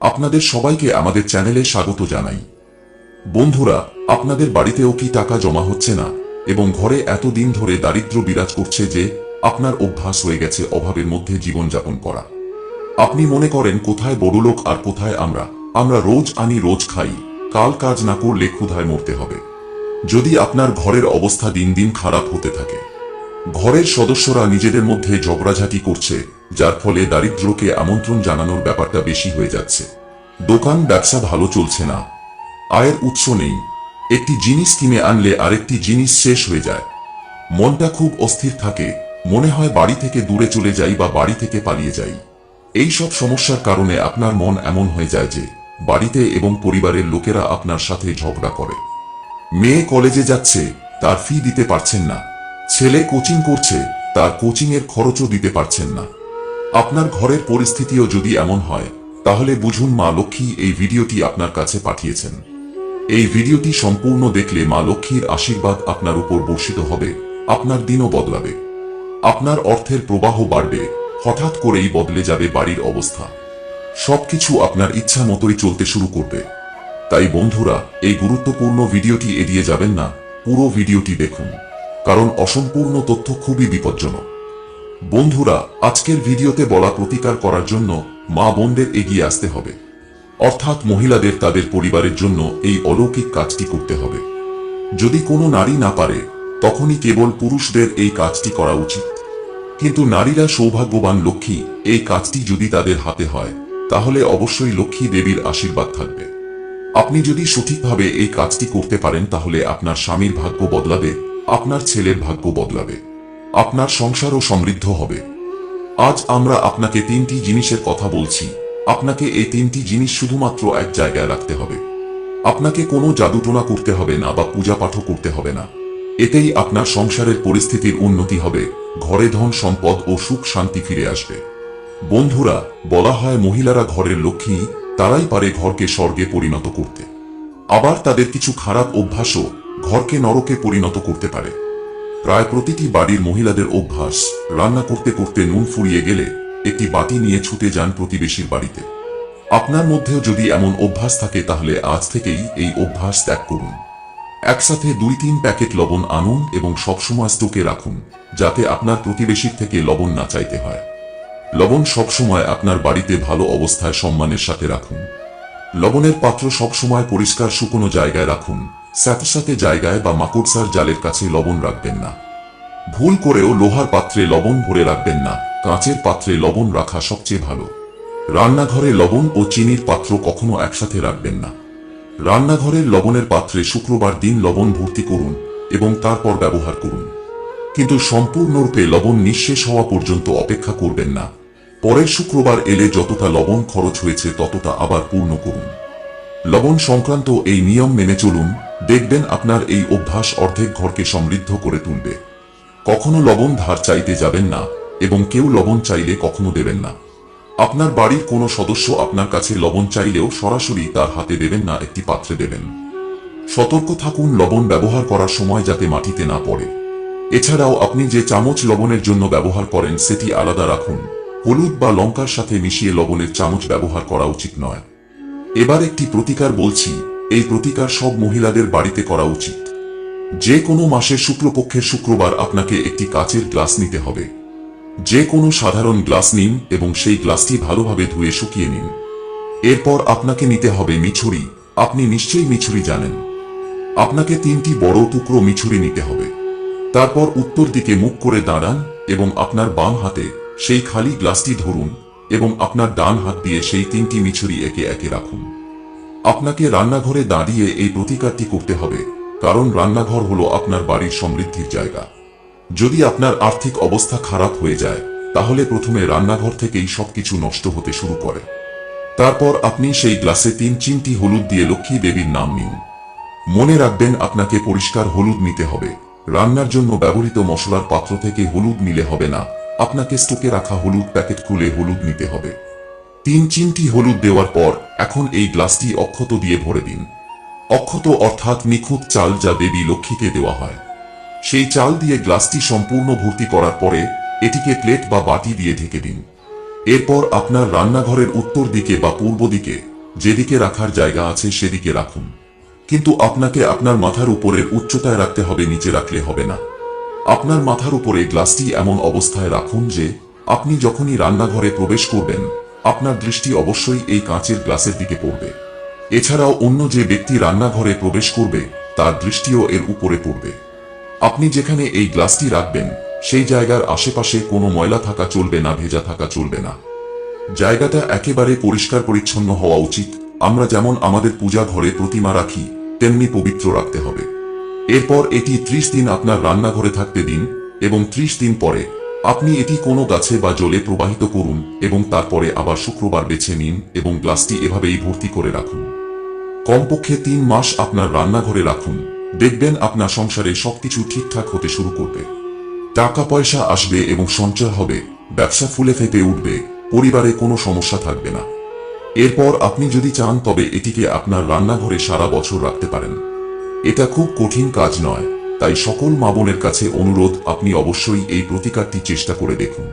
আপনাদের সবাইকে আমাদের চ্যানেলে স্বাগত জানাই। বন্ধুরা, আপনাদের বাড়িতেও কি টাকা জমা হচ্ছে না এবং ঘরে এতদিন ধরে দারিদ্র্য বিরাজ করছে যে আপনার অভ্যাস হয়ে গেছে অভাবের মধ্যে জীবনযাপন করা? আপনি মনে করেন কোথায় বড়লোক আর কোথায় আমরা রোজ আনি রোজ খাই, কাল কাজ না করলে ক্ষুধায় মরতে হবে। যদি আপনার ঘরের অবস্থা দিন দিন খারাপ হতে থাকে, ঘরের সদস্যরা নিজেদের মধ্যে ঝগড়াঝাটি করছে, যার ফলে দারিদ্র্যকে আমন্ত্রণ জানানোর ব্যাপারটা বেশি হয়ে যাচ্ছে, দোকান ব্যবসা ভালো চলছে না, আয়ের উৎস নেই, একটি জিনিস কিনে আনলে আরেকটি জিনিস শেষ হয়ে যায়, মনটা খুব অস্থির থাকে, মনে হয় বাড়ি থেকে দূরে চলে যাই বা বাড়ি থেকে পালিয়ে যাই। এই সব সমস্যার কারণে আপনার মন এমন হয়ে যায় যে বাড়িতে এবং পরিবারের লোকেরা আপনার সাথে ঝগড়া করে। মেয়ে কলেজে যাচ্ছে, তার ফি দিতে পারছেন না, ছেলে কোচিং করছে, তার কোচিংয়ের খরচও দিতে পারছেন না। আপনার ঘরের পরিস্থিতিও যদি এমন হয়, তাহলে বুঝুন মা লক্ষ্মী এই ভিডিওটি আপনার কাছে পাঠিয়েছেন। এই ভিডিওটি সম্পূর্ণ দেখলে মা লক্ষ্মীর আশীর্বাদ আপনার উপর বর্ষিত হবে, আপনার দিনও বদলাবে, আপনার অর্থের প্রবাহ বাড়বে, হঠাৎ করেই বদলে যাবে বাড়ির অবস্থা, সবকিছু আপনার ইচ্ছা মতোই চলতে শুরু করবে। তাই বন্ধুরা, এই গুরুত্বপূর্ণ ভিডিওটি এড়িয়ে যাবেন না, পুরো ভিডিওটি দেখুন, কারণ অসম্পূর্ণ তথ্য খুবই বিপজ্জনক। বন্ধুরা, আজকের ভিডিওতে বলা প্রতিকার করার জন্য মা বোনদের এগিয়ে আসতে হবে, অর্থাৎ মহিলাদের তাদের পরিবারের জন্য এই অলৌকিক কাজটি করতে হবে। যদি কোনো নারী না পারে, তখনই কেবল পুরুষদের এই কাজটি করা উচিত। কিন্তু নারীরা সৌভাগ্যবান, লক্ষ্মী এই কাজটি যদি তাদের হাতে হয়, তাহলে অবশ্যই লক্ষ্মী দেবীর আশীর্বাদ থাকবে। আপনি যদি সঠিকভাবে এই কাজটি করতে পারেন, তাহলে আপনার স্বামীর ভাগ্য বদলাবে, আপনার ছেলের ভাগ্য বদলাবে, আপনার সংসারও সমৃদ্ধ হবে। আজ আমরা আপনাকে 3টি জিনিসের কথা বলছি। আপনাকে এই 3টি জিনিস শুধুমাত্র এক জায়গায় রাখতে হবে। আপনাকে কোনো জাদুটোনা করতে হবে না বা পূজা পাঠও করতে হবে না। এতেই আপনার সংসারের পরিস্থিতির উন্নতি হবে, ঘরে ধন সম্পদ ও সুখ শান্তি ফিরে আসবে। বন্ধুরা, বলা হয় মহিলারা ঘরের লক্ষ্মী, তারাই পারে ঘরকে স্বর্গে পরিণত করতে। আবার তাদের কিছু খারাপ অভ্যাসও ঘরকে নরকে পরিণত করতে পারে। প্রায় প্রতিটি বাড়ির মহিলাদের অভ্যাস, রান্না করতে করতে নুন ফুরিয়ে গেলে একটি বাটি নিয়ে ছুটে যান প্রতিবেশীর বাড়িতে। আপনার মধ্যেও যদি এমন অভ্যাস থাকে, তাহলে আজ থেকেই এই অভ্যাস ত্যাগ করুন। একসাথে 2-3 প্যাকেট লবণ আনুন এবং সবসময় স্টকে রাখুন, যাতে আপনার প্রতিবেশীর থেকে লবণ না চাইতে হয়। লবণ সবসময় আপনার বাড়িতে ভালো অবস্থায় সম্মানের সাথে রাখুন। লবণের পাত্র সবসময় পরিষ্কার শুকনো জায়গায় রাখুন, স্যাঁতস্যাঁতে জায়গায় বা মাকড়সার জালের কাছে লবণ রাখবেন না। ভুল করেও লোহার পাত্রে লবণ ভরে রাখবেন না, কাঁচের পাত্রে লবণ রাখা সবচেয়ে ভালো। রান্নাঘরে লবণ ও চিনির পাত্র কখনো একসাথে রাখবেন না। রান্নাঘরের লবণের পাত্রে শুক্রবার দিন লবণ ভর্তি করুন এবং তারপর ব্যবহার করুন। কিন্তু সম্পূর্ণরূপে লবণ নিঃশেষ হওয়া পর্যন্ত অপেক্ষা করবেন না। পরের শুক্রবার এলে যতটা লবণ খরচ হয়েছে ততটা আবার পূর্ণ করুন। লবণ সংক্রান্ত এই নিয়ম মেনে চলুন, দেখবেন আপনার এই অভ্যাস অর্ধেক ঘরকে সমৃদ্ধ করে তুলবে। কখনো লবণ ধার চাইতে যাবেন না এবং কেউ লবণ চাইলে কখনো দেবেন না। আপনার বাড়ির কোনো সদস্য আপনার কাছে লবণ চাইলেও সরাসরি তার হাতে দেবেন না, একটি পাত্রে দেবেন। সতর্ক থাকুন লবণ ব্যবহার করার সময় যাতে মাটিতে না পড়ে। এছাড়াও আপনি যে চামচ লবণের জন্য ব্যবহার করেন সেটি আলাদা রাখুন। হলুদ বা লঙ্কার সাথে মিশিয়ে লবণের চামচ ব্যবহার করা উচিত নয়। এবার একটি প্রতিকার বলছি, এই প্রতিকার সব মহিলাদের বাড়িতে করা উচিত। যে কোনো মাসের শুক্লপক্ষের শুক্রবার আপনাকে একটি কাচের গ্লাস নিতে হবে। যে কোনো সাধারণ গ্লাস নিন এবং সেই গ্লাসটি ভালোভাবে ধুয়ে শুকিয়ে নিন। এরপর আপনাকে নিতে হবে মিছরি। আপনি নিশ্চয়ই মিছরি জানেন। আপনাকে 3টি বড় টুকরো মিছরি নিতে হবে। তারপর উত্তর দিকে মুখ করে দাঁড়ান এবং আপনার বাম হাতে সেই খালি গ্লাসটি ধরুন এবং আপনার ডান হাত দিয়ে সেই 3টি মিছরি একে একে রাখুন। আপনাকে রান্নাঘরে দাঁড়িয়ে এই প্রতিকারটি করতে হবে, কারণ রান্নাঘর হলো আপনার বাড়ির সমৃদ্ধির জায়গা। যদি আপনার আর্থিক অবস্থা খারাপ হয়ে যায়, তাহলে প্রথমে রান্নাঘর থেকেই সবকিছু নষ্ট হতে শুরু করে। তারপর আপনি সেই গ্লাসে 3 চিমটি হলুদ দিয়ে লক্ষ্মী দেবীর নাম নিন। মনে রাখবেন আপনাকে পরিষ্কার হলুদ নিতে হবে। রান্নার জন্য ব্যবহৃত মশলার পাত্র থেকে হলুদ নিলে হবে না, আপনাকে স্টকে রাখা হলুদ প্যাকেট খুলে হলুদ নিতে হবে। 3 চিমটি হলুদ দেওয়ার পর এখন এই গ্লাসটি অক্ষত দিয়ে ভরে দিন। অক্ষত অর্থাৎ নিখুঁত চাল, যা দেবী লক্ষ্মীকে দেওয়া হয়। সেই চাল দিয়ে গ্লাসটি সম্পূর্ণ ভর্তি করার পরে এটিকে প্লেট বা বাটি দিয়ে ঢেকে দিন। এরপর আপনার রান্নাঘরের উত্তর দিকে বা পূর্ব দিকে যেদিকে রাখার জায়গা আছে সেদিকে রাখুন। কিন্তু আপনাকে আপনার মাথার উপরের উচ্চতায় রাখতে হবে, নিচে রাখলে হবে না। আপনার মাথার উপরে গ্লাসটি এমন অবস্থায় রাখুন যে আপনি যখনই রান্নাঘরে প্রবেশ করবেন আপনার দৃষ্টি অবশ্যই এই কাঁচের গ্লাসের দিকে পড়বে। এছাড়াও অন্য যে ব্যক্তি রান্নাঘরে প্রবেশ করবে তার দৃষ্টিও এর উপরে পড়বে। আপনি যেখানে এই গ্লাসটি রাখবেন সেই জায়গার আশেপাশে কোনো ময়লা থাকা চলবে না, ভেজা থাকা চলবে না। জায়গাটা একেবারে পরিষ্কার পরিচ্ছন্ন হওয়া উচিত। আমরা যেমন আমাদের পূজা ঘরে প্রতিমা রাখি তেমনি পবিত্র রাখতে হবে। এরপর এটি 30 দিন আপনার রান্নাঘরে থাকতে দিন এবং 30 দিন পরে আপনি এটি কোনো গাছে বা জলে প্রবাহিত করুন এবং তারপরে আবার শুক্রবার বেছে নিন এবং গ্লাসটি এভাবেই ভর্তি করে রাখুন। কমপক্ষে 3 মাস আপনার রান্নাঘরে রাখুন, দেখবেন আপনার সংসারে সবকিছু ঠিকঠাক হতে শুরু করবে। টাকা পয়সা আসবে এবং সঞ্চয় হবে, ব্যবসা ফুলে ফেঁপে উঠবে, পরিবারে কোনো সমস্যা থাকবে না। এরপর আপনি যদি চান তবে এটিকে আপনার রান্নাঘরে সারা বছর রাখতে পারেন। এটা খুব কঠিন কাজ নয়, তাই সকল মা বোনের কাছে অনুরোধ আপনি অবশ্যই এই প্রতিকারটি চেষ্টা করে দেখুন।